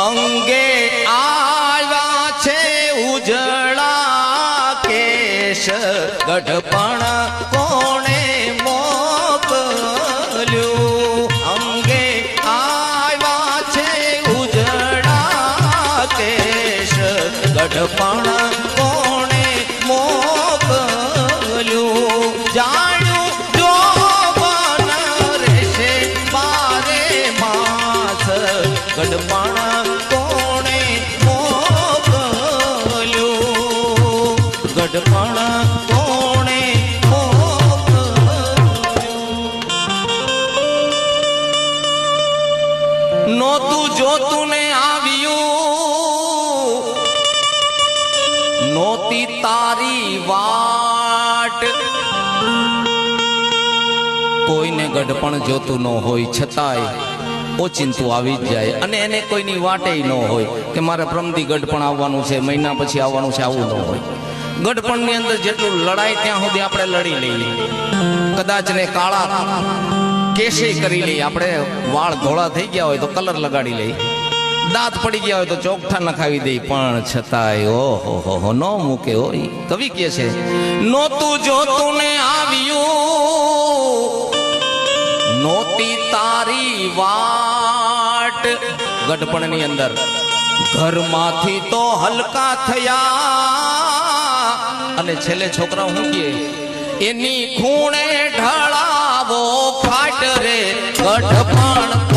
અંગે આવ્યા છે ઉજળા કેશ ગઢપણ કોણે મોકલ્યું અંગે આવ્યા છે ઉજળા કેશ ગઢપણ કોણે મોકલ્યું જાણ્યું જોવન રહેશે બારે માસ ગઢપણ કોણે મોકલ્યું ગઢપણ કોણે મોકલ્યું નોતું જોતું ને આવ્યું નોતી તારી વાટ કોઈને ગઢપણ જોતું ન હોય છતાંય ઓચિંતું આવી જ જાય અને એને કોઈની વાટે ન હોય કે મારે પ્રમદી ગઢપણ આવવાનું છે મહિના પછી આવવાનું છે આવું ન હોય ગઢપણની અંદર જેટલું લડાય ત્યાં સુધી આપણે લડી લઈએ કદાચ ને કાળા કેશે કરી લઈએ આપણે વાળ ધોળા થઈ ગયા હોય તો કલર લગાડી લઈએ દાંત પડી ગયા હોય તો ચોકઠા નખાવી દે પણ છતાંય ઓહો ન મૂકે હોય કવિ કહે છે નોતું જોતું ને આવ્યું નોતી તારી વાટ ગઢપણની અંદર ઘરમાંથી તો હલકા થયા અને છેલ્લે છોકરા હું કહે એની ખૂણે ઢળાવો ખાટ રે ગઢપણ